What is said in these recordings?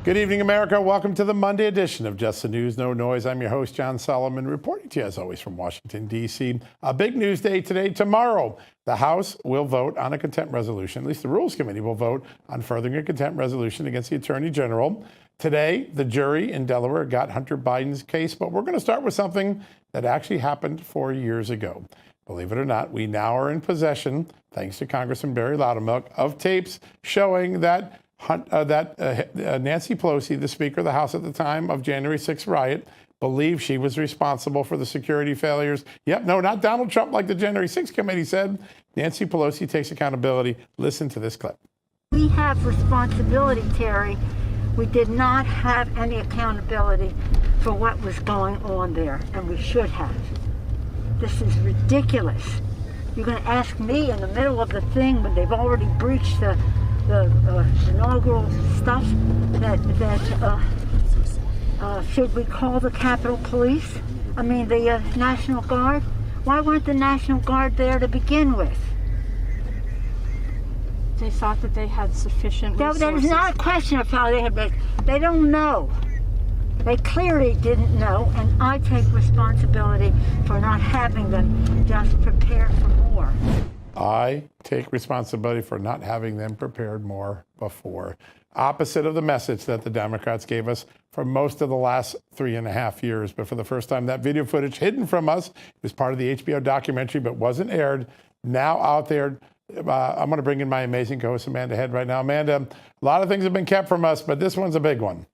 Good evening, America. Welcome to the Monday edition of Just the News, No Noise. I'm your host, John Solomon, reporting to you, as always, from Washington, D.C. A big news day today. Tomorrow, the House will vote on a contempt resolution. At least the Rules Committee will vote on furthering a contempt resolution against the Attorney General. Today, the jury in Delaware got Hunter Biden's case, but we're going to start with something that actually happened 4 years ago. Believe it or not, we now are in possession, thanks to Congressman Barry Loudermilk, of tapes showing that Nancy Pelosi, the Speaker of the House at the time of January 6th riot, believed she was responsible for the security failures. Yep, no, not Donald Trump like the January 6th committee said. Nancy Pelosi takes accountability. Listen to this clip. We have responsibility, Terry. We did not have any accountability for what was going on there, and we should have. This is ridiculous. You're going to ask me in the middle of the thing when they've already breached the inaugural stuff that should we call the Capitol Police? I mean, the National Guard? Why weren't the National Guard there to begin with? They thought that they had sufficient resources. That is not a question of how they had been. They don't know. They clearly didn't know, and I take responsibility for not having them just prepare for more. I take responsibility for not having them prepared more before. Opposite of the message that the Democrats gave us for most of the last 3.5 years. But for the first time, that video footage hidden from us, it was part of the HBO documentary, but wasn't aired, now out there. I'm going to bring in my amazing co-host, Amanda Head, right now. Amanda, a lot of things have been kept from us, but this one's a big one.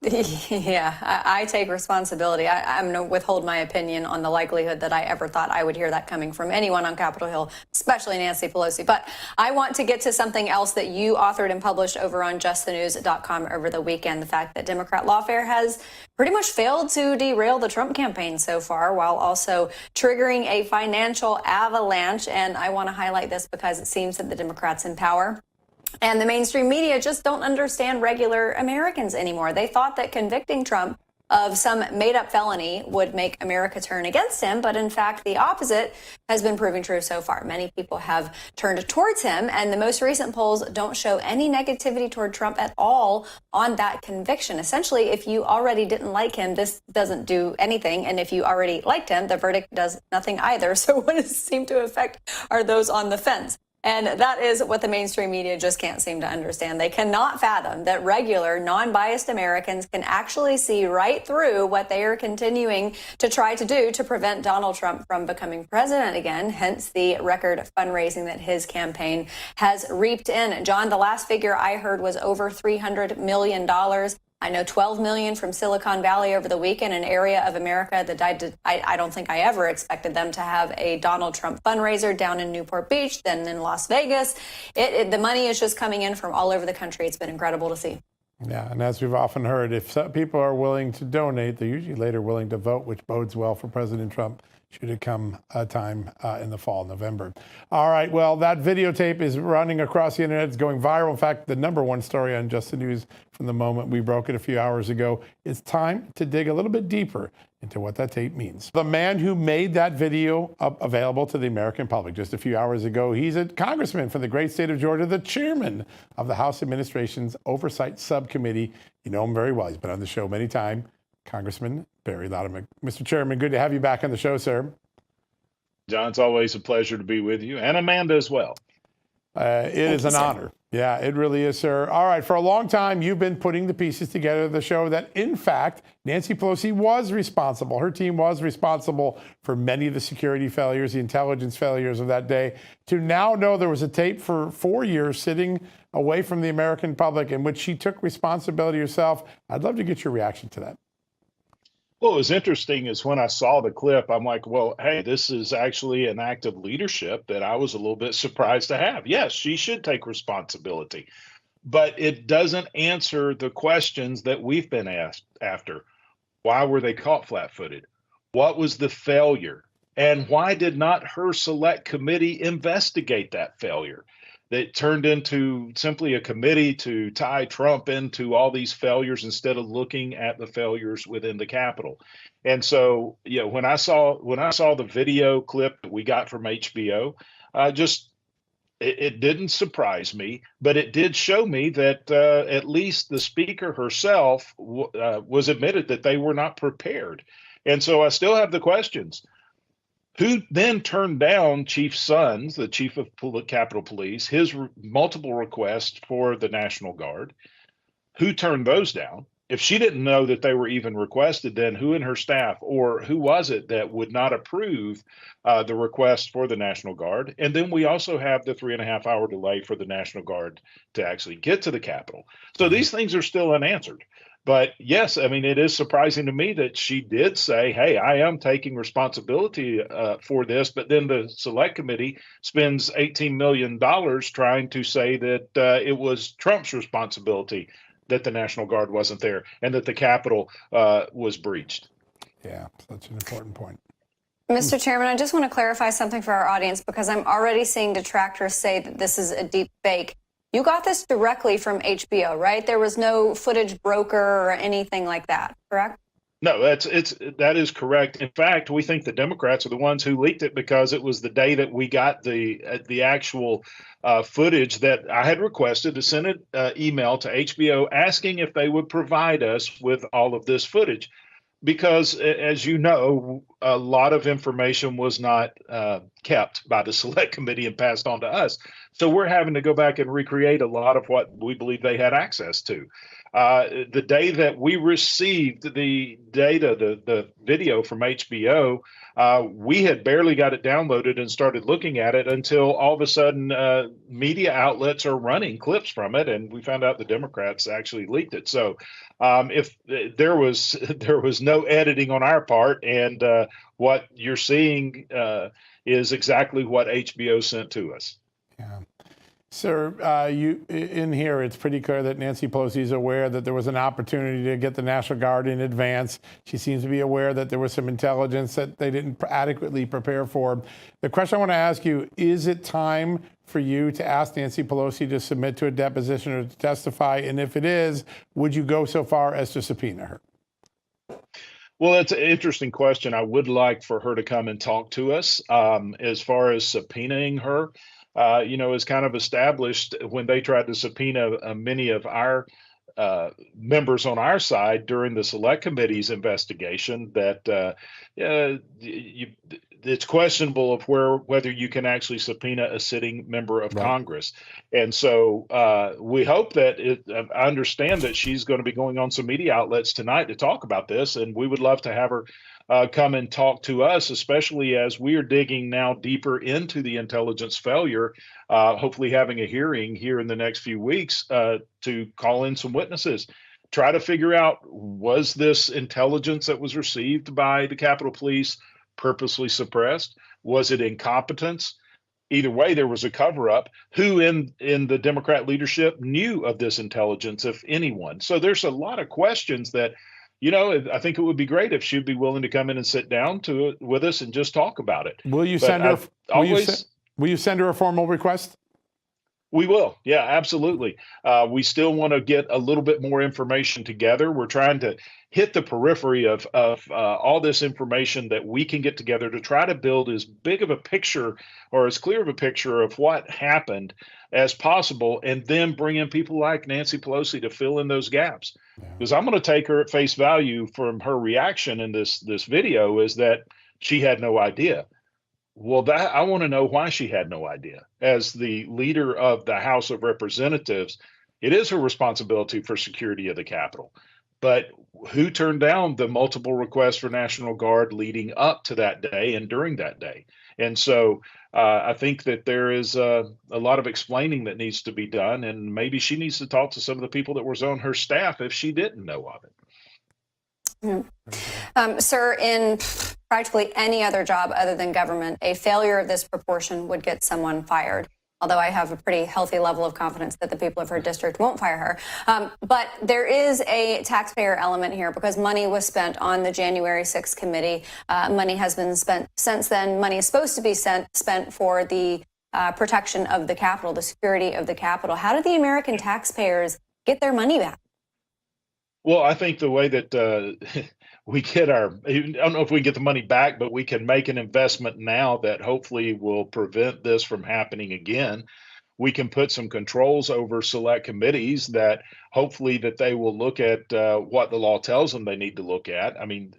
Yeah, I take responsibility. I'm going to withhold my opinion on the likelihood that I ever thought I would hear that coming from anyone on Capitol Hill, especially Nancy Pelosi. But I want to get to something else that you authored and published over on justthenews.com over the weekend. The fact that Democrat lawfare has pretty much failed to derail the Trump campaign so far, while also triggering a financial avalanche. And I want to highlight this because it seems that the Democrats in power and the mainstream media just don't understand regular Americans anymore. They thought that convicting Trump of some made-up felony would make America turn against him, but in fact, the opposite has been proven true so far. Many people have turned towards him, and the most recent polls don't show any negativity toward Trump at all on that conviction. Essentially, if you already didn't like him, this doesn't do anything, and if you already liked him, the verdict does nothing either. So what does it seem to affect are those on the fence. And that is what the mainstream media just can't seem to understand. They cannot fathom that regular, non-biased Americans can actually see right through what they are continuing to try to do to prevent Donald Trump from becoming president again, hence the record fundraising that his campaign has reaped in. John, the last figure I heard was over $300 million. I know 12 million from Silicon Valley over the weekend, an area of America that I don't think I ever expected them to have a Donald Trump fundraiser down in Newport Beach, then in Las Vegas. The money is just coming in from all over the country. It's been incredible to see. Yeah, and as we've often heard, if some people are willing to donate, they're usually later willing to vote, which bodes well for President Trump should it come a time in the fall, November. All right, well, that videotape is running across the internet. It's going viral. In fact, the #1 story on Just the News from the moment we broke it a few hours ago. It's time to dig a little bit deeper into what that tape means. The man who made that video available to the American public just a few hours ago, he's a congressman from the great state of Georgia, the chairman of the House Administration's Oversight Subcommittee. You know him very well. He's been on the show many times. Congressman Barry Loudermilk. Mr. Chairman, good to have you back on the show, sir. John, it's always a pleasure to be with you, and Amanda as well. It is an honor. Yeah, it really is, sir. All right, for a long time, you've been putting the pieces together to show that, in fact, Nancy Pelosi was responsible. Her team was responsible for many of the security failures, the intelligence failures of that day. To now know there was a tape for 4 years sitting away from the American public in which she took responsibility herself, I'd love to get your reaction to that. Well, what was interesting is when I saw the clip, I'm like, well, hey, this is actually an act of leadership that I was a little bit surprised to have. Yes, she should take responsibility, but it doesn't answer the questions that we've been asked after. Why were they caught flat-footed? What was the failure? And why did not her select committee investigate that failure? That turned into simply a committee to tie Trump into all these failures instead of looking at the failures within the Capitol. And so, you know, when I saw the video clip that we got from HBO, just it didn't surprise me, but it did show me that at least the speaker herself was admitted that they were not prepared. And so I still have the questions. Who then turned down Chief Sons, the chief of Capitol Police, his multiple requests for the National Guard? Who turned those down? If she didn't know that they were even requested, then who in her staff, or who was it that would not approve the request for the National Guard? And then we also have the 3.5 hour delay for the National Guard to actually get to the Capitol. So these things are still unanswered. But yes, I mean, it is surprising to me that she did say, hey, I am taking responsibility for this. But then the select committee spends $18 million trying to say that it was Trump's responsibility that the National Guard wasn't there and that the Capitol was breached. Yeah, such an important point. Mr. Chairman, I just want to clarify something for our audience, because I'm already seeing detractors say that this is a deep fake. You got this directly from HBO, right? There was no footage broker or anything like that, correct? No, that is correct. In fact, we think the Democrats are the ones who leaked it, because it was the day that we got the actual footage that I had requested to send an email to HBO asking if they would provide us with all of this footage. Because, as you know, a lot of information was not kept by the select committee and passed on to us. So we're having to go back and recreate a lot of what we believe they had access to. The day that we received the data, the video from HBO, we had barely got it downloaded and started looking at it until all of a sudden media outlets are running clips from it, and we found out the Democrats actually leaked it. So if there was no editing on our part, and what you're seeing is exactly what HBO sent to us. Yeah. Sir, you in here, it's pretty clear that Nancy Pelosi is aware that there was an opportunity to get the National Guard in advance. She seems to be aware that there was some intelligence that they didn't adequately prepare for. The question I want to ask you, is it time for you to ask Nancy Pelosi to submit to a deposition or to testify? And if it is, would you go so far as to subpoena her? Well, that's an interesting question. I would like for her to come and talk to us. As far as subpoenaing her, is kind of established when they tried to subpoena many of our members on our side during the select committee's investigation, that it's questionable of whether you can actually subpoena a sitting member of Congress. And so we hope that I understand that she's going to be going on some media outlets tonight to talk about this, and we would love to have her come and talk to us, especially as we are digging now deeper into the intelligence failure, hopefully having a hearing here in the next few weeks to call in some witnesses, try to figure out, was this intelligence that was received by the Capitol Police purposely suppressed? Was it incompetence? Either way, there was a cover-up. Who in the Democrat leadership knew of this intelligence, if anyone? So there's a lot of questions that, I think it would be great if she'd be willing to come in and sit down with us and just talk about it. Will you send her? Will you send her a formal request? We will. Yeah, absolutely. We still want to get a little bit more information together. We're trying to hit the periphery of all this information that we can get together to try to build as big of a picture, or as clear of a picture of what happened as possible, and then bring in people like Nancy Pelosi to fill in those gaps. Because I'm going to take her at face value from her reaction in this video is that she had no idea. Well, I want to know why she had no idea. As the leader of the House of Representatives, it is her responsibility for security of the Capitol. But who turned down the multiple requests for National Guard leading up to that day and during that day? And so I think that there is a lot of explaining that needs to be done, and maybe she needs to talk to some of the people that was on her staff if she didn't know of it. Sir, in practically any other job other than government, a failure of this proportion would get someone fired. Although I have a pretty healthy level of confidence that the people of her district won't fire her. But there is a taxpayer element here, because money was spent on the January 6th committee. Money has been spent since then. Money is supposed to be spent for the protection of the Capitol, the security of the Capitol. How do the American taxpayers get their money back? Well, I think the way that we get I don't know if we can get the money back, but we can make an investment now that hopefully will prevent this from happening again. we can put some controls over select committees that hopefully that they will look at what the law tells them they need to look at. I mean,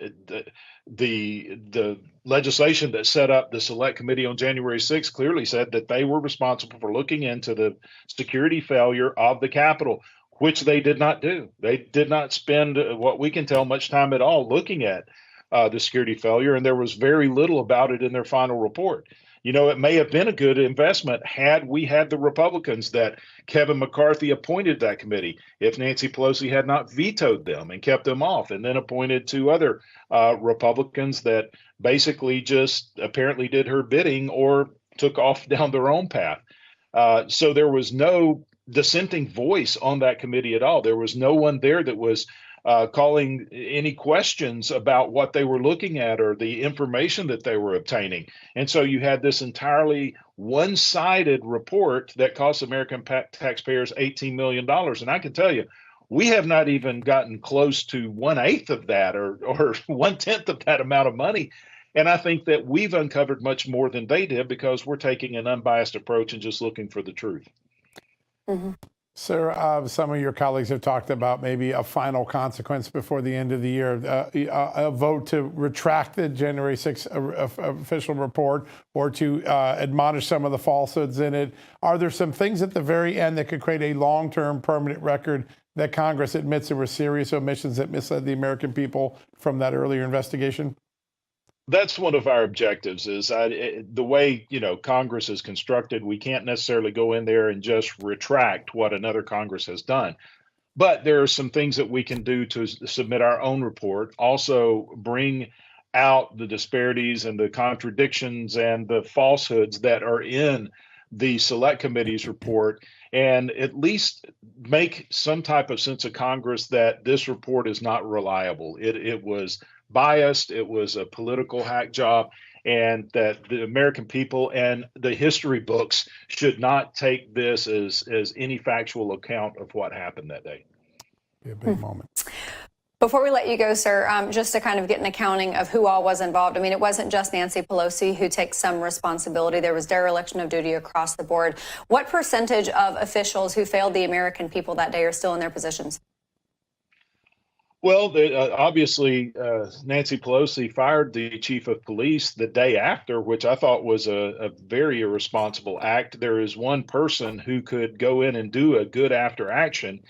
the legislation that set up the select committee on January 6th clearly said that they were responsible for looking into the security failure of the Capitol, which they did not do. They did not spend what we can tell much time at all looking at the security failure, and there was very little about it in their final report. You know, it may have been a good investment had we had the Republicans that Kevin McCarthy appointed that committee, if Nancy Pelosi had not vetoed them and kept them off, and then appointed two other Republicans that basically just apparently did her bidding or took off down their own path. So there was no dissenting voice on that committee at all. There was no one there that was calling any questions about what they were looking at or the information that they were obtaining. And so you had this entirely one-sided report that cost American taxpayers $18 million. And I can tell you, we have not even gotten close to 1/8 of that or 1/10 of that amount of money. And I think that we've uncovered much more than they did because we're taking an unbiased approach and just looking for the truth. Mm-hmm. Sir, some of your colleagues have talked about maybe a final consequence before the end of the year, a vote to retract the January 6th official report or to admonish some of the falsehoods in it. Are there some things at the very end that could create a long-term permanent record that Congress admits there were serious omissions that misled the American people from that earlier investigation? That's one of our objectives is the way, Congress is constructed, we can't necessarily go in there and just retract what another Congress has done. But there are some things that we can do to submit our own report, also bring out the disparities and the contradictions and the falsehoods that are in the Select Committee's report, and at least make some type of sense of Congress that this report is not reliable. It was biased, it was a political hack job, and that the American people and the history books should not take this as any factual account of what happened that day. Be a big moment. Before we let you go, sir, just to kind of get an accounting of who all was involved. I mean, it wasn't just Nancy Pelosi who takes some responsibility. There was dereliction of duty across the board. What percentage of officials who failed the American people that day are still in their positions? Well, obviously, Nancy Pelosi fired the chief of police the day after, which I thought was a very irresponsible act. There is one person who could go in and do a good after action,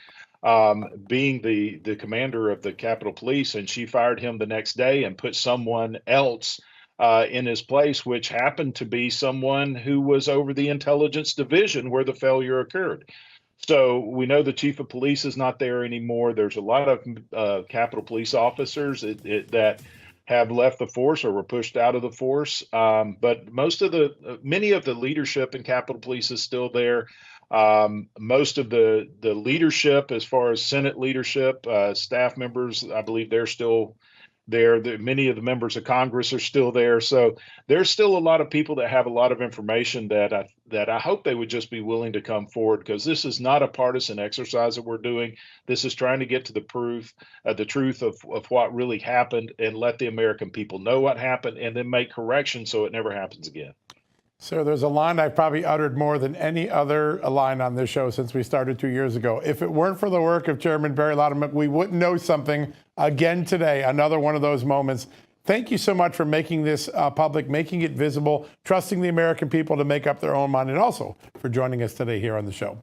being the commander of the Capitol Police, and she fired him the next day and put someone else in his place, which happened to be someone who was over the intelligence division where the failure occurred. So we know the chief of police is not there anymore. There's a lot of Capitol Police officers that have left the force or were pushed out of the force. But many of the leadership in Capitol Police is still there. Most of the leadership, as far as Senate leadership, staff members, I believe they're still there. Many of the members of Congress are still there. So there's still a lot of people that have a lot of information that I hope they would just be willing to come forward, because this is not a partisan exercise that we're doing. This is trying to get to the truth of what really happened and let the American people know what happened and then make corrections so it never happens again. So there's a line I've probably uttered more than any other line on this show since we started 2 years ago. If it weren't for the work of Chairman Barry Loudermilk, we wouldn't know something again today. Another one of those moments. Thank you so much for making this public, making it visible, trusting the American people to make up their own mind, and also for joining us today here on the show.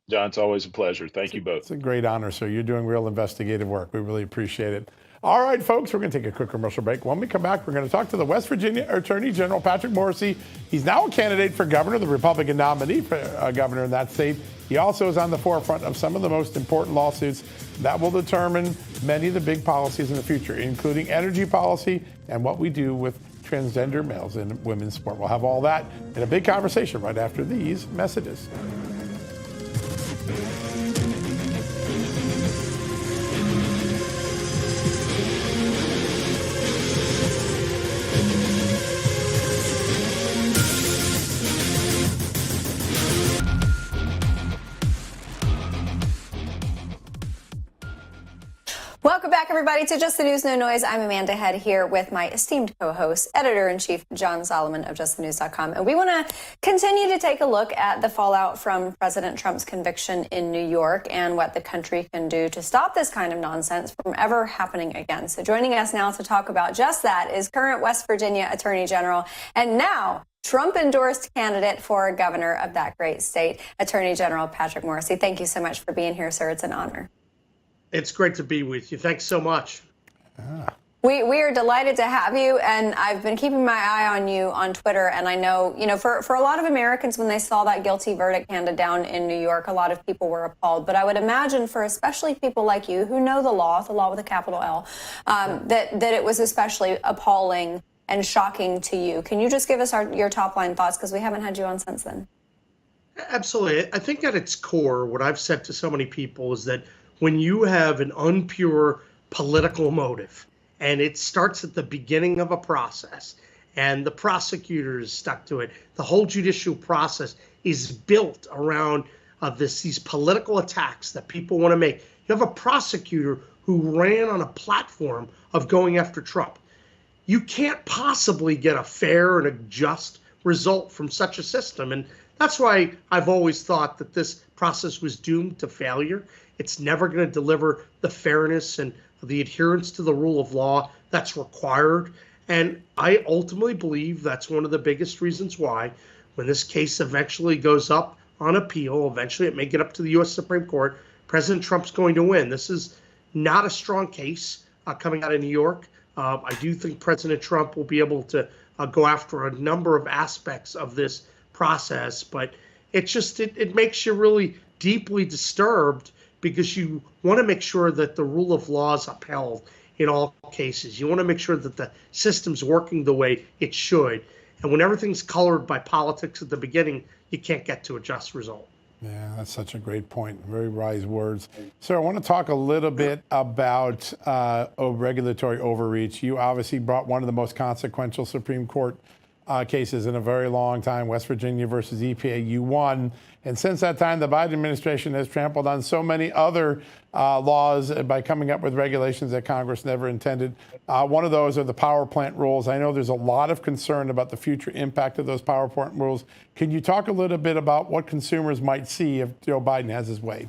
John, it's always a pleasure. Thank you both. It's a great honor, sir. You're doing real investigative work. We really appreciate it. All right, folks, we're going to take a quick commercial break. When we come back, we're going to talk to the West Virginia Attorney General, Patrick Morrisey. He's now a candidate for governor, the Republican nominee for governor in that state. He also is on the forefront of some of the most important lawsuits that will determine many of the big policies in the future, including energy policy and what we do with transgender males in women's sport. We'll have all that in a big conversation right after these messages. Welcome back, everybody, to Just the News, No Noise. I'm Amanda Head here with my esteemed co-host, editor-in-chief John Solomon of JustTheNews.com. And we want to continue to take a look at the fallout from President Trump's conviction in New York and what the country can do to stop this kind of nonsense from ever happening again. So joining us now to talk about just that is current West Virginia Attorney General and now Trump-endorsed candidate for governor of that great state, Attorney General Patrick Morrisey. Thank you so much for being here, sir. It's an honor. It's great to be with you. Thanks so much. We are delighted to have you, and I've been keeping my eye on you on Twitter, and I know, for a lot of Americans, when they saw that guilty verdict handed down in New York, a lot of people were appalled. But I would imagine for especially people like you who know the law with a capital L, that it was especially appalling and shocking to you. Can you just give us your top line thoughts, because we haven't had you on since then? Absolutely. I think at its core, what I've said to so many people is that when you have an unpure political motive, and it starts at the beginning of a process, and the prosecutor is stuck to it, the whole judicial process is built around these political attacks that people want to make. You have a prosecutor who ran on a platform of going after Trump. You can't possibly get a fair and a just result from such a system. And that's why I've always thought that this process was doomed to failure. It's never going to deliver the fairness and the adherence to the rule of law that's required. And I ultimately believe that's one of the biggest reasons why, when this case eventually goes up on appeal, eventually it may get up to the U.S. Supreme Court, President Trump's going to win. This is not a strong case coming out of New York. I do think President Trump will be able to go after a number of aspects of this process, but it makes you really deeply disturbed, because you want to make sure that the rule of law is upheld in all cases. You want to make sure that the system's working the way it should. And when everything's colored by politics at the beginning, you can't get to a just result. Yeah, that's such a great point. Very wise words. Sir, I want to talk a little bit about regulatory overreach. You obviously brought one of the most consequential Supreme Court cases in a very long time, West Virginia versus EPA. You won. And since that time, the Biden administration has trampled on so many other laws by coming up with regulations that Congress never intended. One of those are the power plant rules. I know there's a lot of concern about the future impact of those power plant rules. Can you talk a little bit about what consumers might see if Joe Biden has his way?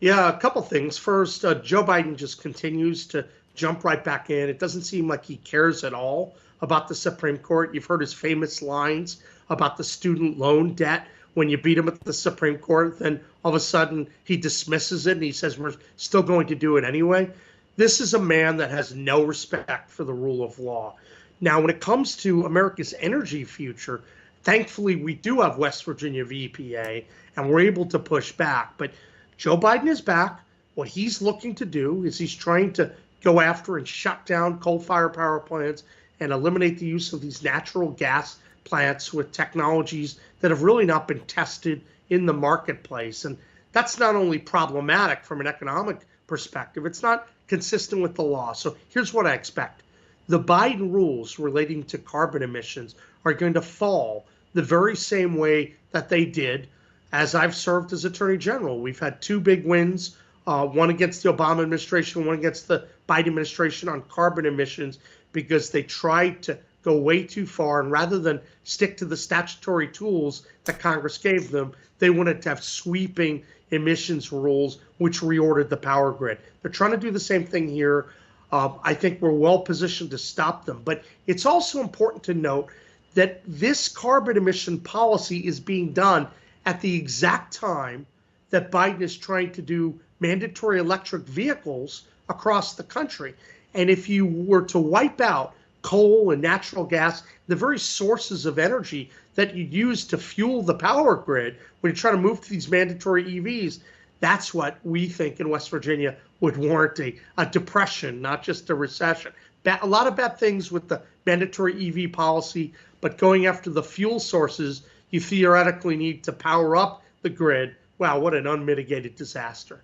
Yeah, a couple things. First, Joe Biden just continues to jump right back in. It doesn't seem like he cares at all about the Supreme Court. You've heard his famous lines about the student loan debt. When you beat him at the Supreme Court, then all of a sudden he dismisses it and he says, we're still going to do it anyway. This is a man that has no respect for the rule of law. Now, when it comes to America's energy future, thankfully we do have West Virginia v. EPA, and we're able to push back. But Joe Biden is back. What he's looking to do is he's trying to go after and shut down coal-fired power plants and eliminate the use of these natural gas plants with technologies that have really not been tested in the marketplace. And that's not only problematic from an economic perspective, it's not consistent with the law. So here's what I expect. The Biden rules relating to carbon emissions are going to fall the very same way that they did as I've served as Attorney General. We've had two big wins, one against the Obama administration, one against the Biden administration on carbon emissions, because they tried to go way too far, and rather than stick to the statutory tools that Congress gave them, they wanted to have sweeping emissions rules which reordered the power grid. They're trying to do the same thing here. I think we're well positioned to stop them. But it's also important to note that this carbon emission policy is being done at the exact time that Biden is trying to do mandatory electric vehicles across the country. And if you were to wipe out coal and natural gas, the very sources of energy that you use to fuel the power grid when you try to move to these mandatory EVs, that's what we think in West Virginia would warrant a depression, not just a recession. A lot of bad things with the mandatory EV policy, but going after the fuel sources you theoretically need to power up the grid, wow, what an unmitigated disaster.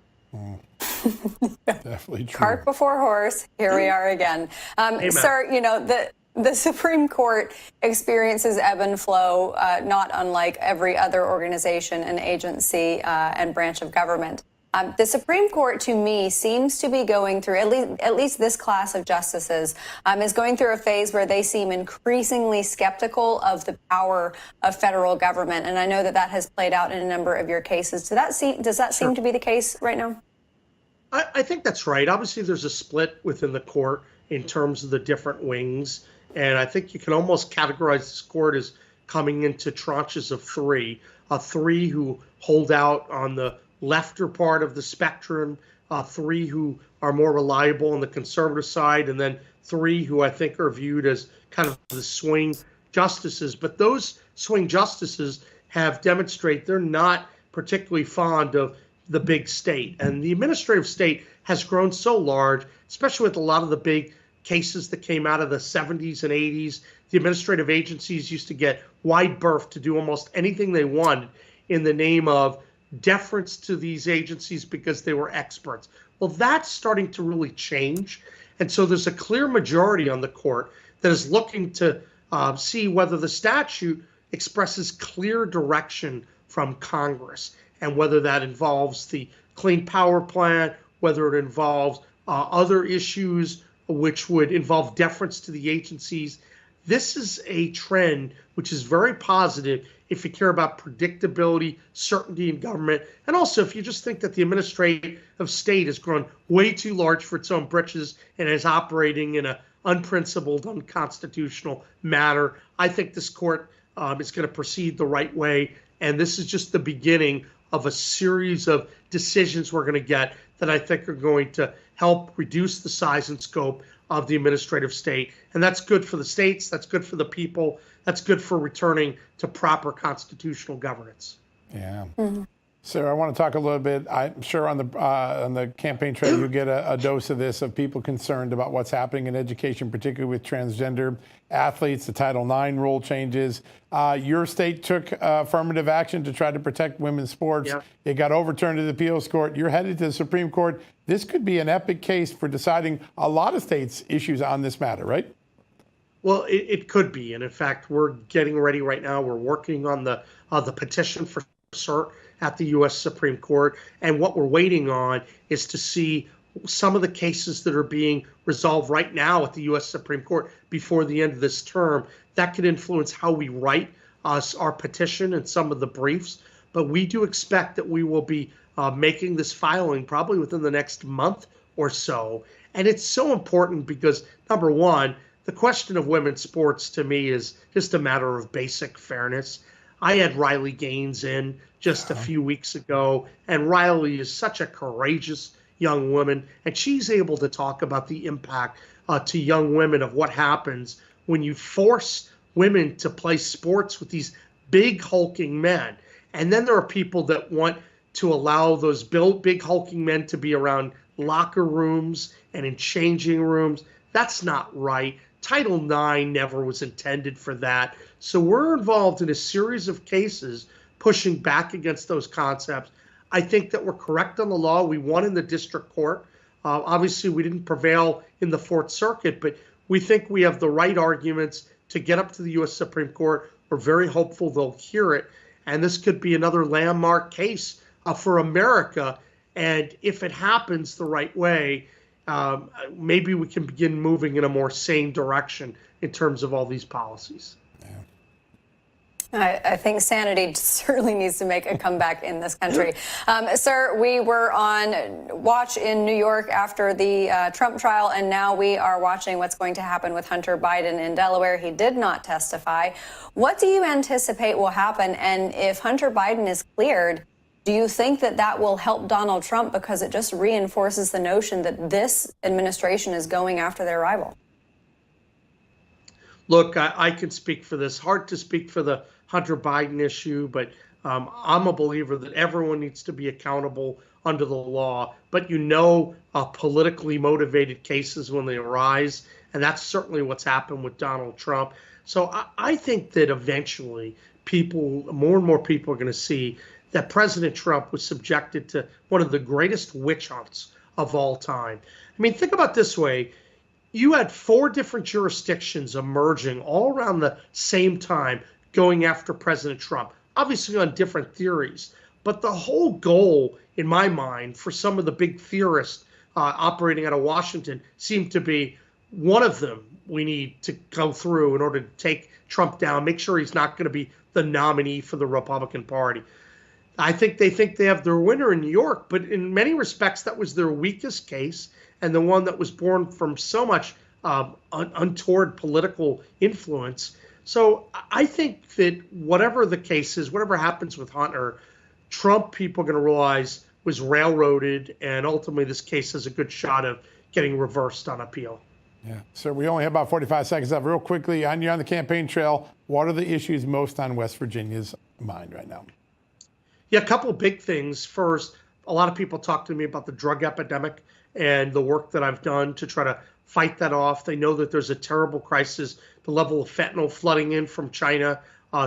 Definitely true. Cart before horse. Here we are again. Sir, the Supreme Court experiences ebb and flow, not unlike every other organization and agency and branch of government. The Supreme Court, to me, seems to be going through, at least this class of justices, is going through a phase where they seem increasingly skeptical of the power of federal government. And I know that that has played out in a number of your cases. Does that seem to be the case right now? I think that's right. Obviously, there's a split within the court in terms of the different wings. And I think you can almost categorize this court as coming into tranches of three. Three who hold out on the lefter part of the spectrum, three who are more reliable on the conservative side, and then three who I think are viewed as kind of the swing justices. But those swing justices have demonstrated they're not particularly fond of the big state. And the administrative state has grown so large, especially with a lot of the big cases that came out of the 70s and 80s. The administrative agencies used to get wide berth to do almost anything they wanted in the name of deference to these agencies because they were experts. Well, that's starting to really change. And so there's a clear majority on the court that is looking to see whether the statute expresses clear direction from Congress, and whether that involves the Clean Power Plan, whether it involves other issues which would involve deference to the agencies. This is a trend which is very positive if you care about predictability, certainty in government, and also if you just think that the administrative state has grown way too large for its own britches and is operating in an unprincipled, unconstitutional manner. I think this court is going to proceed the right way, and this is just the beginning of a series of decisions we're going to get that I think are going to help reduce the size and scope of the administrative state. And that's good for the states, that's good for the people, that's good for returning to proper constitutional governance. Yeah. Sarah, I want to talk a little bit. I'm sure on the campaign trail you get a dose of this, of people concerned about what's happening in education, particularly with transgender athletes, the Title IX rule changes. Your state took affirmative action to try to protect women's sports. Yeah. It got overturned to the appeals court. You're headed to the Supreme Court. This could be an epic case for deciding a lot of states' issues on this matter, right? Well, it could be. And in fact, we're getting ready right now. We're working on the petition for cert at the U.S. Supreme Court. And what we're waiting on is to see some of the cases that are being resolved right now at the U.S. Supreme Court before the end of this term. That could influence how we write our petition and some of the briefs. But we do expect that we will be making this filing probably within the next month or so. And it's so important because, number one, the question of women's sports to me is just a matter of basic fairness. I had Riley Gaines in just a few weeks ago, and Riley is such a courageous young woman, and she's able to talk about the impact to young women of what happens when you force women to play sports with these big hulking men. And then there are people that want to allow those big hulking men to be around locker rooms and in changing rooms. That's not right. Title IX never was intended for that. So we're involved in a series of cases pushing back against those concepts. I think that we're correct on the law. We won in the district court. Obviously, we didn't prevail in the Fourth Circuit, but we think we have the right arguments to get up to the U.S. Supreme Court. We're very hopeful they'll hear it. And this could be another landmark case for America. And if it happens the right way, maybe we can begin moving in a more sane direction in terms of all these policies. I think sanity certainly needs to make a comeback in this country. Sir, we were on watch in New York after the Trump trial, and now we are watching what's going to happen with Hunter Biden in Delaware. He did not testify. What do you anticipate will happen? And if Hunter Biden is cleared, do you think that that will help Donald Trump, because it just reinforces the notion that this administration is going after their rival? Look, I can speak for this. Hard to speak for the Hunter Biden issue, but I'm a believer that everyone needs to be accountable under the law. But politically motivated cases when they arise, and that's certainly what's happened with Donald Trump. So I think that eventually more and more people are going to see that President Trump was subjected to one of the greatest witch hunts of all time. I mean, think about it this way. You had 4 different jurisdictions emerging all around the same time going after President Trump, obviously on different theories. But the whole goal, in my mind, for some of the big theorists operating out of Washington seemed to be one of them we need to go through in order to take Trump down, make sure he's not going to be the nominee for the Republican Party. I think they have their winner in New York, but in many respects, that was their weakest case and the one that was born from so much untoward political influence. So I think that whatever the case is, whatever happens with Hunter, Trump people are going to realize was railroaded, and ultimately this case has a good shot of getting reversed on appeal. Yeah. So we only have about 45 seconds left. Real quickly, you're on the campaign trail. What are the issues most on West Virginia's mind right now? Yeah, a couple of big things. First, a lot of people talk to me about the drug epidemic and the work that I've done to try to fight that off. They know that there's a terrible crisis, the level of fentanyl flooding in from China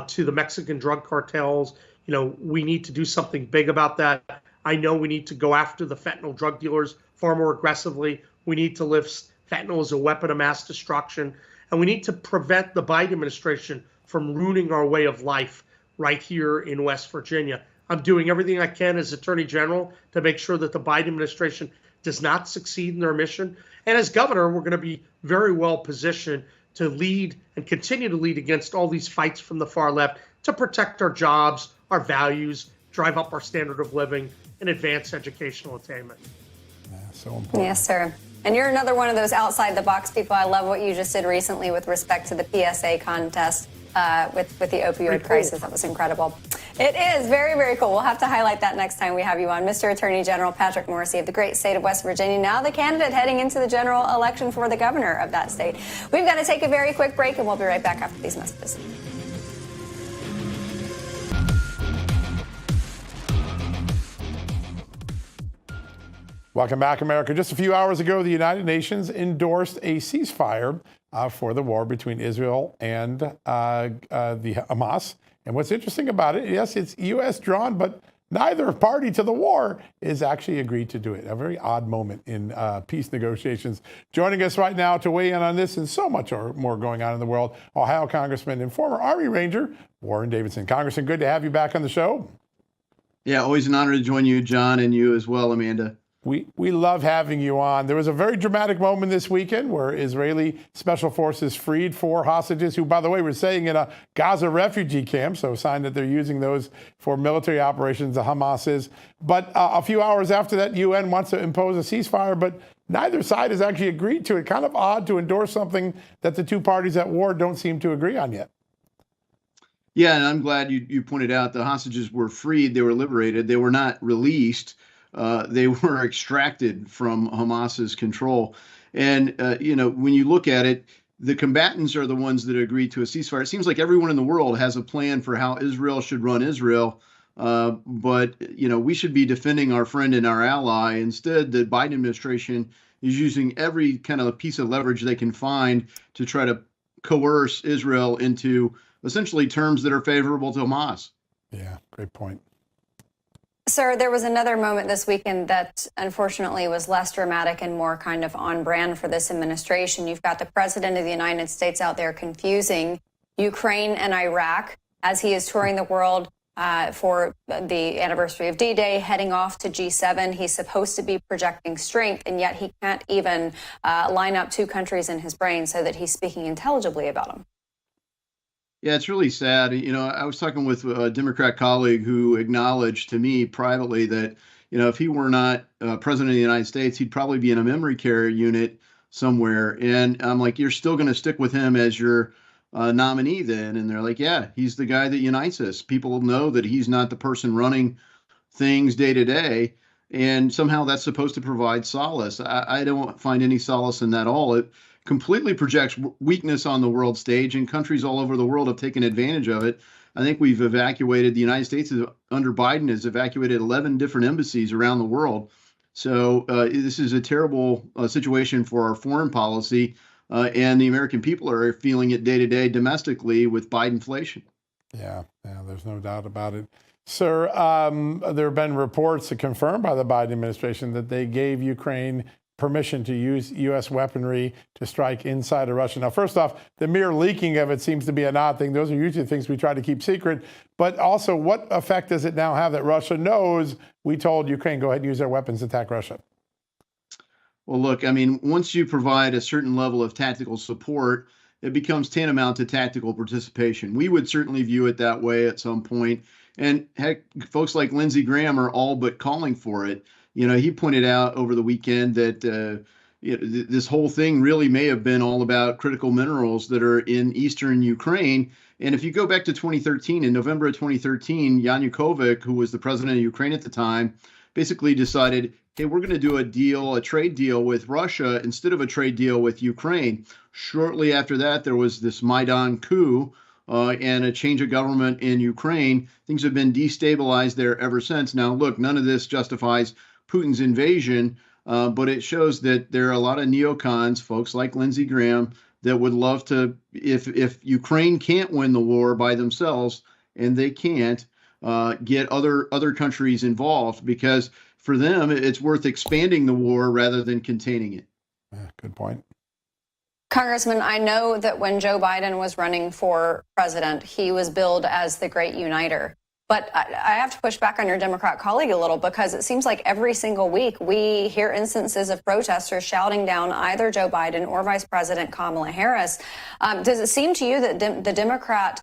to the Mexican drug cartels. We need to do something big about that. I know we need to go after the fentanyl drug dealers far more aggressively. We need to lift fentanyl as a weapon of mass destruction. And we need to prevent the Biden administration from ruining our way of life right here in West Virginia. I'm doing everything I can as Attorney General to make sure that the Biden administration does not succeed in their mission. And as governor, we're going to be very well positioned to lead and continue to lead against all these fights from the far left to protect our jobs, our values, drive up our standard of living, and advance educational attainment. Yeah, so important. Yes, sir. And you're another one of those outside the box people. I love what you just did recently with respect to the PSA contest with the opioid crisis. That was incredible. It is very, very cool. We'll have to highlight that next time we have you on. Mr. Attorney General Patrick Morrisey of the great state of West Virginia, now the candidate heading into the general election for the governor of that state. We've got to take a very quick break, and we'll be right back after these messages. Welcome back, America. Just a few hours ago, the United Nations endorsed a ceasefire for the war between Israel and the Hamas. And what's interesting about it, yes, it's U.S. drawn, but neither party to the war is actually agreed to do it. A very odd moment in peace negotiations. Joining us right now to weigh in on this and so much more going on in the world, Ohio Congressman and former Army Ranger Warren Davidson. Congressman, good to have you back on the show. Yeah, always an honor to join you, John, and you as well, Amanda. We love having you on. There was a very dramatic moment this weekend where Israeli special forces freed 4 hostages who, by the way, were staying in a Gaza refugee camp, so a sign that they're using those for military operations, the Hamas is. But a few hours after that, UN wants to impose a ceasefire, but neither side has actually agreed to it. Kind of odd to endorse something that the two parties at war don't seem to agree on yet. Yeah, and I'm glad you pointed out the hostages were freed. They were liberated. They were not released. They were extracted from Hamas's control. And, when you look at it, the combatants are the ones that agreed to a ceasefire. It seems like everyone in the world has a plan for how Israel should run Israel. But we should be defending our friend and our ally. Instead, the Biden administration is using every kind of piece of leverage they can find to try to coerce Israel into essentially terms that are favorable to Hamas. Yeah, great point. Sir, there was another moment this weekend that unfortunately was less dramatic and more kind of on brand for this administration. You've got the president of the United States out there confusing Ukraine and Iraq as he is touring the world for the anniversary of D-Day, heading off to G7. He's supposed to be projecting strength, and yet he can't even line up 2 countries in his brain so that he's speaking intelligibly about them. Yeah, it's really sad. I was talking with a Democrat colleague who acknowledged to me privately that, if he were not president of the United States, he'd probably be in a memory care unit somewhere. And I'm like, you're still going to stick with him as your nominee then? And they're like, yeah, he's the guy that unites us. People know that he's not the person running things day to day. And somehow that's supposed to provide solace. I don't find any solace in that at all. It completely projects weakness on the world stage, and countries all over the world have taken advantage of it. I think we've evacuated, the United States under Biden has evacuated 11 different embassies around the world. So this is a terrible situation for our foreign policy, and the American people are feeling it day to day domestically with Bidenflation. Yeah, there's no doubt about it. Sir, there have been reports confirmed by the Biden administration that they gave Ukraine permission to use U.S. weaponry to strike inside of Russia. Now, first off, the mere leaking of it seems to be an odd thing. Those are usually things we try to keep secret. But also, what effect does it now have that Russia knows we told Ukraine, go ahead and use their weapons to attack Russia? Well, look, I mean, once you provide a certain level of tactical support, it becomes tantamount to tactical participation. We would certainly view it that way at some point. And heck, folks like Lindsey Graham are all but calling for it. You know, he pointed out over the weekend that this whole thing really may have been all about critical minerals that are in eastern Ukraine. And if you go back to 2013, in November of 2013, Yanukovych, who was the president of Ukraine at the time, basically decided, hey, we're going to do a trade deal with Russia instead of a trade deal with Ukraine. Shortly after that, there was this Maidan coup and a change of government in Ukraine. Things have been destabilized there ever since. Now, look, none of this justifies Putin's invasion, but it shows that there are a lot of neocons, folks like Lindsey Graham, that would love to, if Ukraine can't win the war by themselves, and they can't, get other countries involved, because for them, it's worth expanding the war rather than containing it. Yeah, good point. Congressman, I know that when Joe Biden was running for president, he was billed as the great uniter. But I have to push back on your Democrat colleague a little, because it seems like every single week we hear instances of protesters shouting down either Joe Biden or Vice President Kamala Harris. Does it seem to you that the Democrats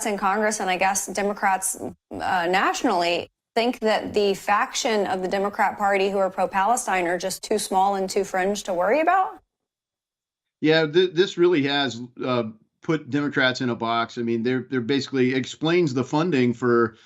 in Congress, and I guess Democrats nationally, think that the faction of the Democrat Party who are pro-Palestine are just too small and too fringe to worry about? Yeah, this really has put Democrats in a box. I mean, they're basically explains the funding for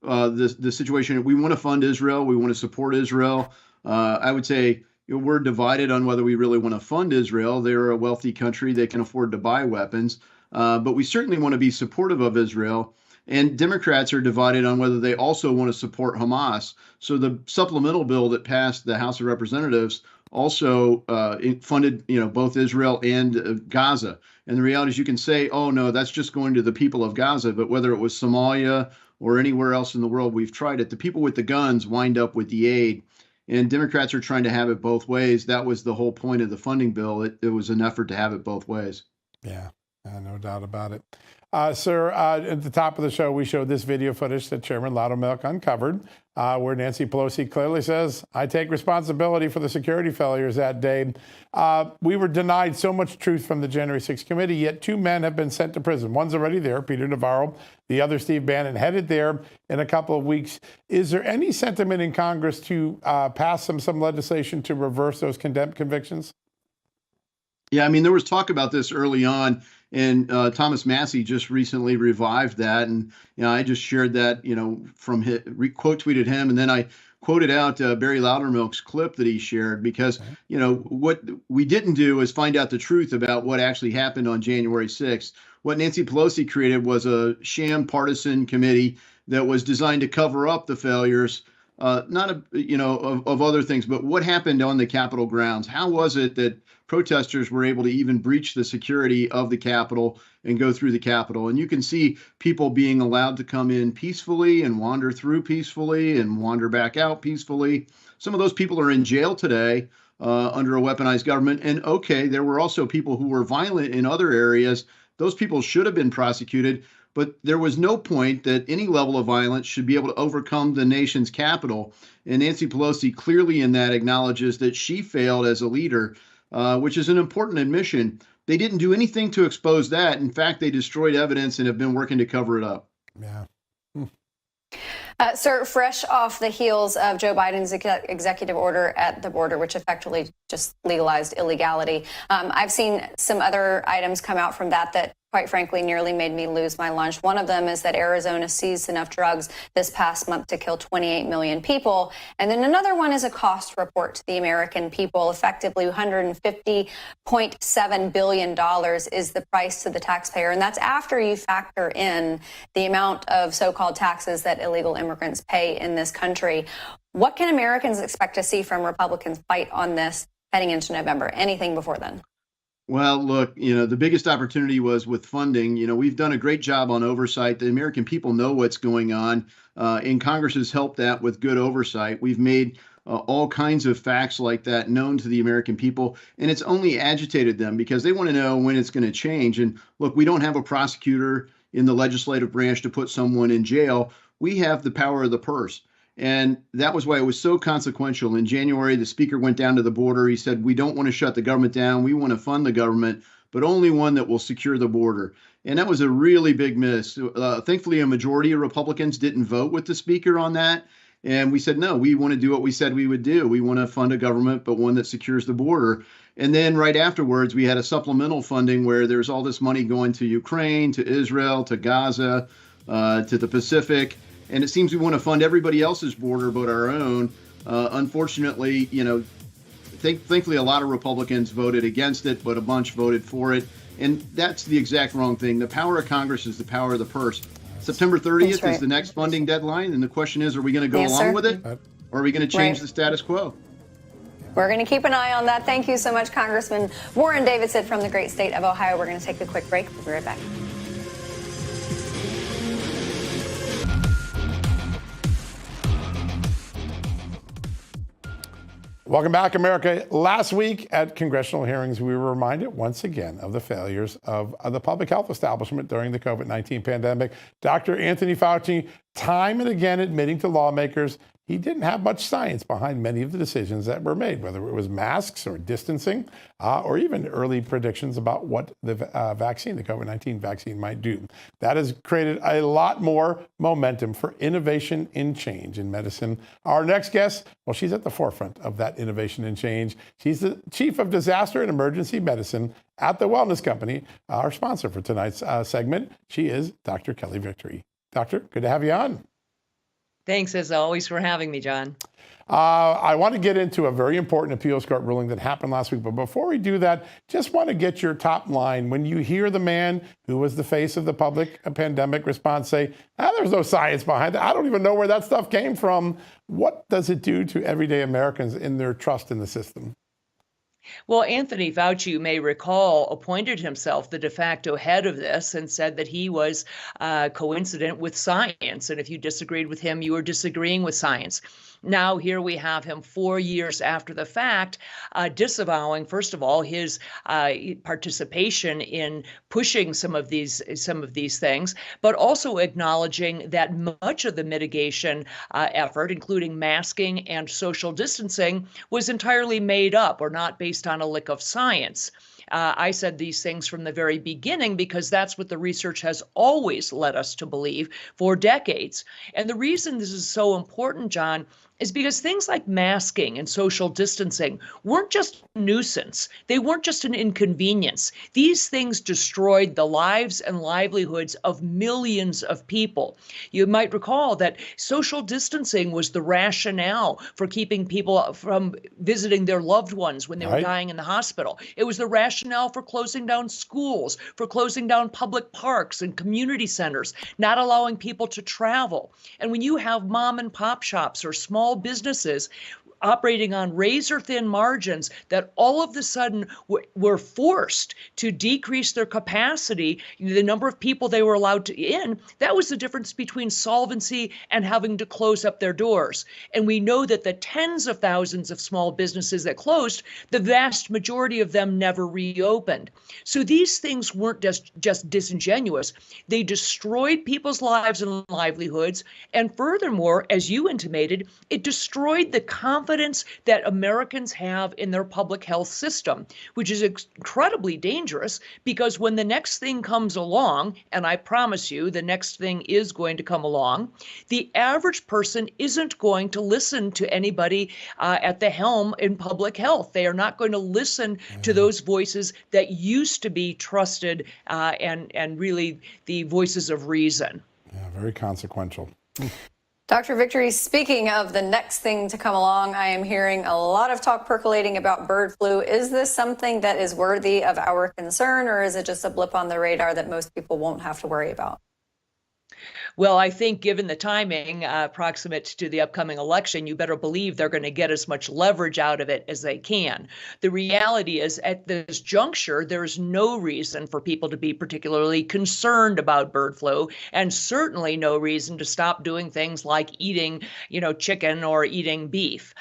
the situation. We want to fund Israel. We want to support Israel. I would say we're divided on whether we really want to fund Israel. They're a wealthy country. They can afford to buy weapons. But we certainly want to be supportive of Israel. And Democrats are divided on whether they also want to support Hamas. So the supplemental bill that passed the House of Representatives also funded, both Israel and Gaza. And the reality is, you can say, oh, no, that's just going to the people of Gaza. But whether it was Somalia or anywhere else in the world, we've tried it. The people with the guns wind up with the aid. And Democrats are trying to have it both ways. That was the whole point of the funding bill. It was an effort to have it both ways. Yeah, no doubt about it. Sir, at the top of the show, we showed this video footage that Chairman Loudermilk uncovered, where Nancy Pelosi clearly says, I take responsibility for the security failures that day. We were denied so much truth from the January 6th committee, yet two men have been sent to prison. One's already there, Peter Navarro. The other, Steve Bannon, headed there in a couple of weeks. Is there any sentiment in Congress to pass some legislation to reverse those condemned convictions? Yeah, I mean, there was talk about this early on, and Thomas Massey just recently revived that. And, I just shared that, from his, quote tweeted him. And then I quoted out Barry Loudermilk's clip that he shared, because, what we didn't do is find out the truth about what actually happened on January 6th. What Nancy Pelosi created was a sham partisan committee that was designed to cover up the failures, not of other things, but what happened on the Capitol grounds. How was it that protesters were able to even breach the security of the Capitol and go through the Capitol? And you can see people being allowed to come in peacefully and wander through peacefully and wander back out peacefully. Some of those people are in jail today under a weaponized government. And okay, there were also people who were violent in other areas. Those people should have been prosecuted. But there was no point that any level of violence should be able to overcome the nation's capital. And Nancy Pelosi clearly in that acknowledges that she failed as a leader, which is an important admission. They didn't do anything to expose that. In fact, they destroyed evidence and have been working to cover it up. Yeah. Sir, fresh off the heels of Joe Biden's executive order at the border, which effectively just legalized illegality, I've seen some other items come out from that quite frankly, nearly made me lose my lunch. One of them is that Arizona seized enough drugs this past month to kill 28 million people. And then another one is a cost report to the American people. Effectively, $150.7 billion is the price to the taxpayer. And that's after you factor in the amount of so-called taxes that illegal immigrants pay in this country. What can Americans expect to see from Republicans' fight on this heading into November? Anything before then? Well, look, the biggest opportunity was with funding. We've done a great job on oversight. The American people know what's going on, and Congress has helped that with good oversight. We've made all kinds of facts like that known to the American people. And it's only agitated them because they want to know when it's going to change. And look, we don't have a prosecutor in the legislative branch to put someone in jail. We have the power of the purse. And that was why it was so consequential. In January, the speaker went down to the border. He said, we don't want to shut the government down. We want to fund the government, but only one that will secure the border. And that was a really big miss. Thankfully, a majority of Republicans didn't vote with the speaker on that. And we said, no, we want to do what we said we would do. We want to fund a government, but one that secures the border. And then right afterwards, we had a supplemental funding where there's all this money going to Ukraine, to Israel, to Gaza, to the Pacific. And it seems we want to fund everybody else's border but our own. Unfortunately, thankfully, a lot of Republicans voted against it, but a bunch voted for it. And that's the exact wrong thing. The power of Congress is the power of the purse. September 30th is the next funding deadline. And the question is, are we going to go along with it? Or are we going to change the status quo? We're going to keep an eye on that. Thank you so much, Congressman Warren Davidson from the great state of Ohio. We're going to take a quick break. We'll be right back. Welcome back, America. Last week at congressional hearings, we were reminded once again of the failures of the public health establishment during the COVID-19 pandemic. Dr. Anthony Fauci, time and again admitting to lawmakers he didn't have much science behind many of the decisions that were made, whether it was masks or distancing, or even early predictions about what the vaccine, the COVID-19 vaccine, might do. That has created a lot more momentum for innovation and change in medicine. Our next guest, well, she's at the forefront of that innovation and change. She's the Chief of Disaster and Emergency Medicine at the Wellness Company. Our sponsor for tonight's segment, she is Dr. Kelly Victory. Doctor, good to have you on. Thanks, as always, for having me, John. I want to get into a very important appeals court ruling that happened last week. But before we do that, just want to get your top line. When you hear the man who was the face of the public pandemic response say, there's no science behind it, I don't even know where that stuff came from. What does it do to everyday Americans in their trust in the system? Well, Anthony Fauci, you may recall, appointed himself the de facto head of this and said that he was coincident with science. And if you disagreed with him, you were disagreeing with science. Now, here we have him 4 years after the fact, disavowing, first of all, his participation in pushing some of these things, but also acknowledging that much of the mitigation effort, including masking and social distancing, was entirely made up or not based on a lick of science. I said these things from the very beginning because that's what the research has always led us to believe for decades. And the reason this is so important, John, is because things like masking and social distancing weren't just a nuisance. They weren't just an inconvenience. These things destroyed the lives and livelihoods of millions of people. You might recall that social distancing was the rationale for keeping people from visiting their loved ones when they were dying in the hospital. It was the rationale for closing down schools, for closing down public parks and community centers, not allowing people to travel. And when you have mom and pop shops or small businesses operating on razor-thin margins that all of a sudden were forced to decrease their capacity, the number of people they were allowed to in, that was the difference between solvency and having to close up their doors. And we know that the tens of thousands of small businesses that closed, the vast majority of them never reopened. So these things weren't just disingenuous. They destroyed people's lives and livelihoods. And furthermore, as you intimated, it destroyed the confidence that Americans have in their public health system, which is incredibly dangerous because when the next thing comes along, and I promise you the next thing is going to come along, the average person isn't going to listen to anybody at the helm in public health. They are not going to listen to those voices that used to be trusted and really the voices of reason. Yeah, very consequential. Dr. Victory, speaking of the next thing to come along, I am hearing a lot of talk percolating about bird flu. Is this something that is worthy of our concern, or is it just a blip on the radar that most people won't have to worry about? Well, I think given the timing proximate to the upcoming election, you better believe they're going to get as much leverage out of it as they can. The reality is at this juncture, there's no reason for people to be particularly concerned about bird flu, and certainly no reason to stop doing things like eating, chicken or eating beef.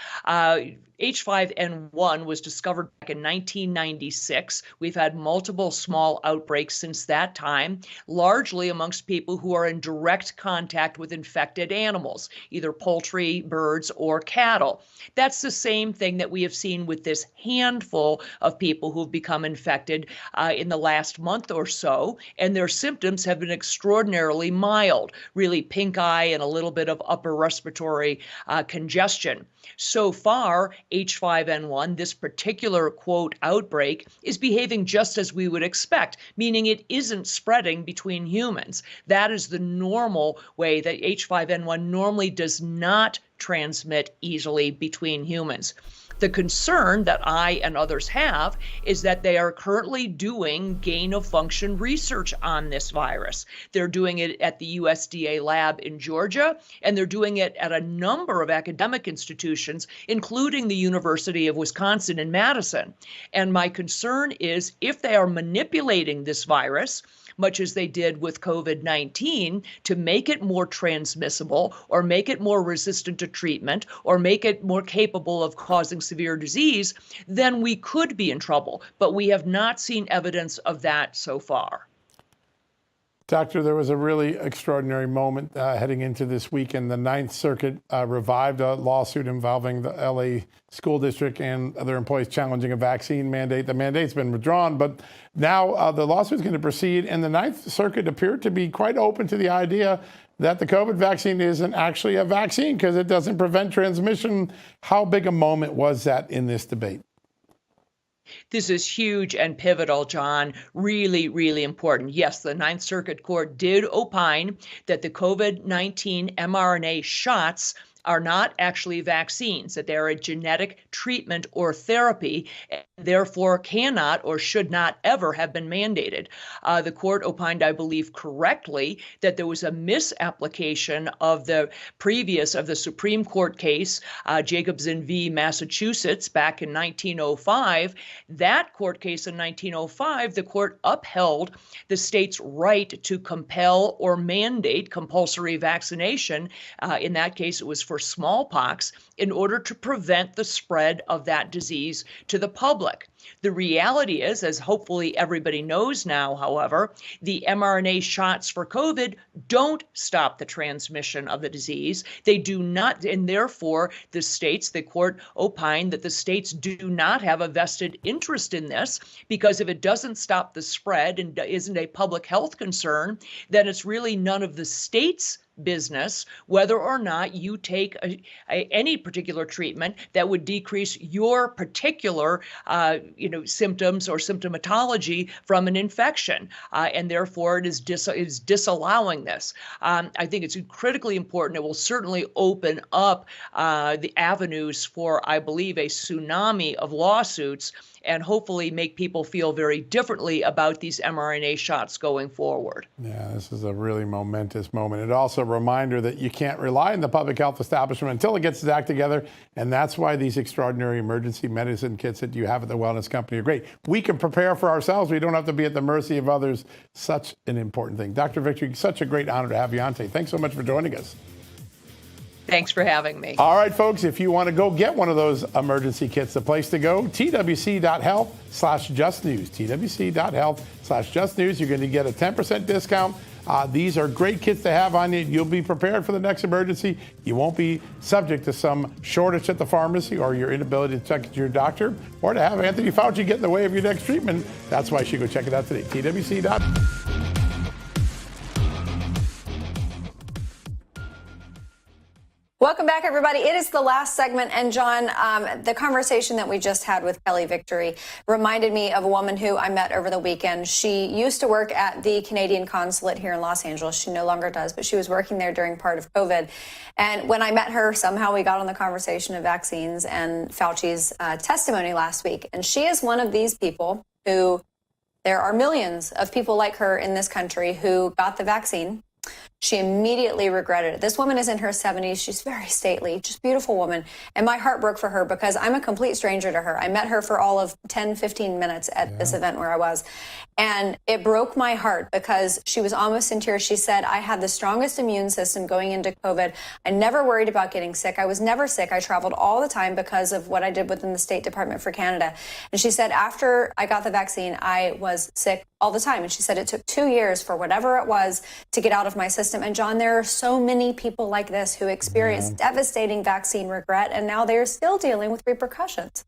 H5N1 was discovered back in 1996. We've had multiple small outbreaks since that time, largely amongst people who are in direct contact with infected animals, either poultry, birds, or cattle. That's the same thing that we have seen with this handful of people who've become infected in the last month or so, and their symptoms have been extraordinarily mild, really pink eye and a little bit of upper respiratory congestion. So far, H5N1, this particular, quote, outbreak, is behaving just as we would expect, meaning it isn't spreading between humans. That is the normal way that H5N1 normally does not transmit easily between humans. The concern that I and others have is that they are currently doing gain-of-function research on this virus. They're doing it at the USDA lab in Georgia, and they're doing it at a number of academic institutions, including the University of Wisconsin in Madison. And my concern is if they are manipulating this virus, much as they did with COVID-19, to make it more transmissible or make it more resistant to treatment or make it more capable of causing severe disease, then we could be in trouble. But we have not seen evidence of that so far. Doctor, there was a really extraordinary moment heading into this weekend. The Ninth Circuit revived a lawsuit involving the LA school district and other employees challenging a vaccine mandate. The mandate's been withdrawn, but now the lawsuit's going to proceed, and the Ninth Circuit appeared to be quite open to the idea that the COVID vaccine isn't actually a vaccine because it doesn't prevent transmission. How big a moment was that in this debate? This is huge and pivotal, John. Really, really important. Yes, the Ninth Circuit Court did opine that the COVID-19 mRNA shots are not actually vaccines, that they're a genetic treatment or therapy, and therefore cannot or should not ever have been mandated. The court opined, I believe correctly, that there was a misapplication of the Supreme Court case, Jacobson v. Massachusetts, back in 1905. That court case in 1905, the court upheld the state's right to compel or mandate compulsory vaccination. In that case, it was for smallpox, in order to prevent the spread of that disease to the public. The reality is, as hopefully everybody knows now, however, the mRNA shots for COVID don't stop the transmission of the disease. They do not, and therefore the court opined that the states do not have a vested interest in this, because if it doesn't stop the spread and isn't a public health concern, then it's really none of the states' business whether or not you take any particular treatment that would decrease your particular symptoms or symptomatology from an infection, and therefore it is disallowing this. I think it's critically important. It will certainly open up the avenues for, I believe, a tsunami of lawsuits, and hopefully make people feel very differently about these mRNA shots going forward. Yeah, this is a really momentous moment. It also a reminder that you can't rely on the public health establishment until it gets its act together, and that's why these extraordinary emergency medicine kits that you have at the Wellness Company are great. We can prepare for ourselves. We don't have to be at the mercy of others. Such an important thing. Dr. Victory, such a great honor to have you on today. Thanks so much for joining us. Thanks for having me. All right, folks, if you want to go get one of those emergency kits, the place to go, twc.health/justnews, twc.health/justnews. You're going to get a 10% discount. These are great kits to have on you. You'll be prepared for the next emergency. You won't be subject to some shortage at the pharmacy or your inability to check your doctor or to have Anthony Fauci get in the way of your next treatment. That's why you should go check it out today, twc.health. Welcome back, everybody. It is the last segment. And John, the conversation that we just had with Kelly Victory reminded me of a woman who I met over the weekend. She used to work at the Canadian consulate here in Los Angeles. She no longer does, but she was working there during part of COVID. And when I met her, somehow we got on the conversation of vaccines and Fauci's testimony last week. And she is one of these people who, there are millions of people like her in this country who got the vaccine, She immediately regretted it. This woman is in her 70s. She's very stately, just beautiful woman. And my heart broke for her because I'm a complete stranger to her. I met her for all of 10, 15 minutes at this event where I was. And it broke my heart because she was almost in tears. She said, I had the strongest immune system going into COVID. I never worried about getting sick. I was never sick. I traveled all the time because of what I did within the State Department for Canada. And she said, after I got the vaccine, I was sick all the time. And she said it took 2 years for whatever it was to get out of my system. And John, there are so many people like this who experienced devastating vaccine regret, and now they're still dealing with repercussions.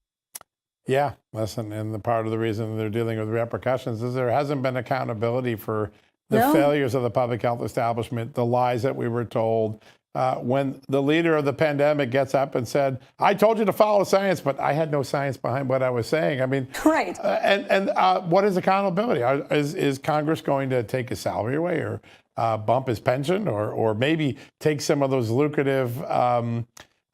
Yeah, listen, and the part of the reason they're dealing with repercussions is there hasn't been accountability for the failures of the public health establishment, the lies that we were told. When the leader of the pandemic gets up and said, I told you to follow science, but I had no science behind what I was saying. I mean, right. And what is accountability? Is Congress going to take his salary away or bump his pension or maybe take some of those lucrative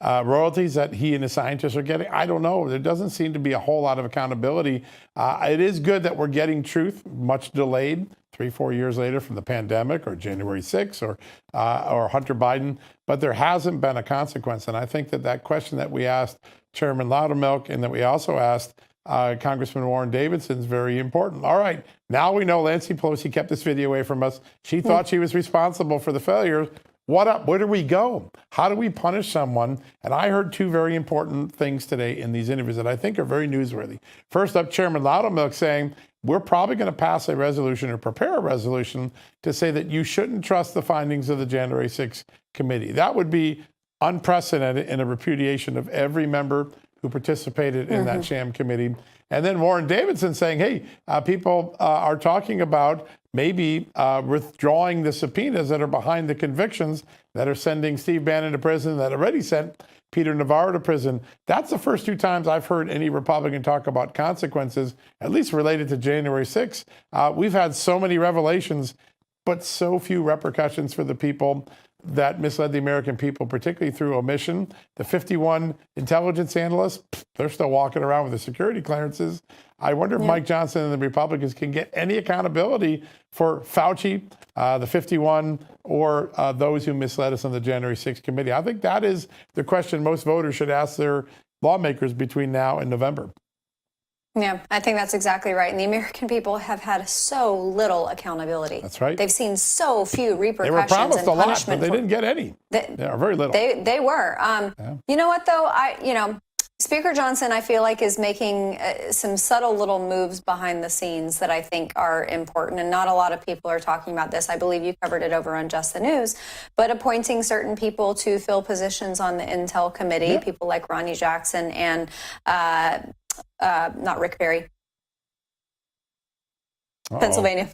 royalties that he and his scientists are getting? I don't know. There doesn't seem to be a whole lot of accountability. It is good that we're getting truth, much delayed, 3-4 years later from the pandemic or January 6th or Hunter Biden, but there hasn't been a consequence. And I think that question that we asked Chairman Loudermilk and that we also asked Congressman Warren Davidson is very important. All right, now we know Nancy Pelosi kept this video away from us. She thought she was responsible for the failures. What up? Where do we go? How do we punish someone? And I heard two very important things today in these interviews that I think are very newsworthy. First up, Chairman Loudermilk saying, we're probably going to pass a resolution or prepare a resolution to say that you shouldn't trust the findings of the January 6th committee. That would be unprecedented in a repudiation of every member who participated in that sham committee. And then Warren Davidson saying, hey, people are talking about maybe withdrawing the subpoenas that are behind the convictions that are sending Steve Bannon to prison, that already sent Peter Navarro to prison. That's the first two times I've heard any Republican talk about consequences, at least related to January 6th. We've had so many revelations, but so few repercussions for the people that misled the American people, particularly through omission. The 51 intelligence analysts, they're still walking around with the security clearances. I wonder if Mike Johnson and the Republicans can get any accountability for Fauci, the 51, or those who misled us on the January 6th committee. I think that is the question most voters should ask their lawmakers between now and November. Yeah, I think that's exactly right. And the American people have had so little accountability. That's right. They've seen so few repercussions. They were promised and a lot, punishment but they didn't get any. Very little. They were. You know what, though? Speaker Johnson, I feel like, is making some subtle little moves behind the scenes that I think are important. And not a lot of people are talking about this. I believe you covered it over on Just the News. But appointing certain people to fill positions on the Intel Committee, people like Ronnie Jackson and not Rick Perry. Pennsylvania.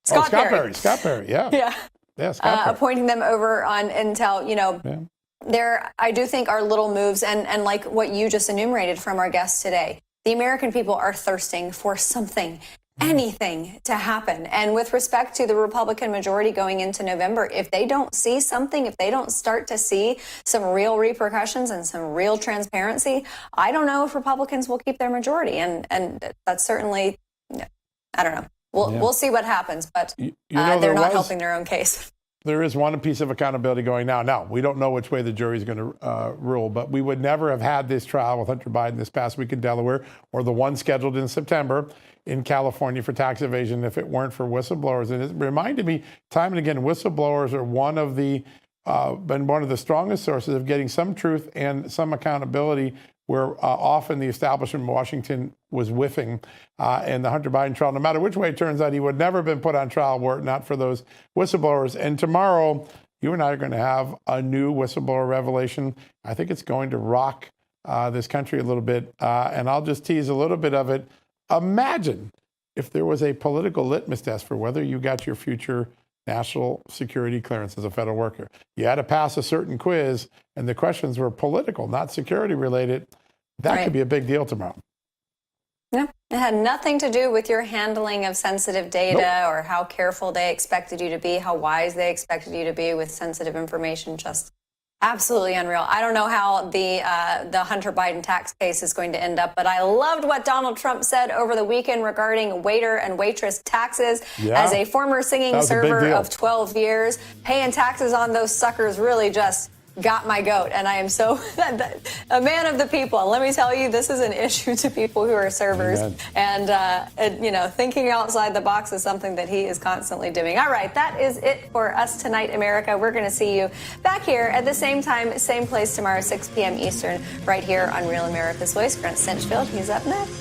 Scott Perry. Scott Perry, yeah. Yeah, Scott Perry. appointing them over on Intel, there, I do think, are little moves. And like what you just enumerated from our guests today, the American people are thirsting for something, anything to happen. And with respect to the Republican majority going into November, if they don't see something, if they don't start to see some real repercussions and some real transparency, I don't know if Republicans will keep their majority. And that's certainly, I don't know. We'll see what happens, but they're not helping their own case. There is one piece of accountability going now. Now, we don't know which way the jury is going to rule, but we would never have had this trial with Hunter Biden this past week in Delaware or the one scheduled in September in California for tax evasion if it weren't for whistleblowers. And it reminded me time and again, whistleblowers are been one of the strongest sources of getting some truth and some accountability where often the establishment in Washington was whiffing. And the Hunter Biden trial, no matter which way it turns out, he would never have been put on trial were it not for those whistleblowers. And tomorrow, you and I are going to have a new whistleblower revelation. I think it's going to rock this country a little bit. And I'll just tease a little bit of it. Imagine if there was a political litmus test for whether you got your future national security clearance as a federal worker. You had to pass a certain quiz, and the questions were political, not security related. That could be a big deal tomorrow. No, it had nothing to do with your handling of sensitive data or how careful they expected you to be, how wise they expected you to be with sensitive information. Just Absolutely unreal. I don't know how the Hunter Biden tax case is going to end up, but I loved what Donald Trump said over the weekend regarding waiter and waitress taxes. Yeah. As a former singing server of 12 years, paying taxes on those suckers really just got my goat. And I am so a man of the people. Let me tell you, this is an issue to people who are servers. Amen. And, you know, thinking outside the box is something that he is constantly doing. All right, that is it for us tonight, America. We're going to see you back here at the same time, same place tomorrow, 6 p.m. Eastern, right here on Real America's Voice. Grant Stinchfield, he's up next.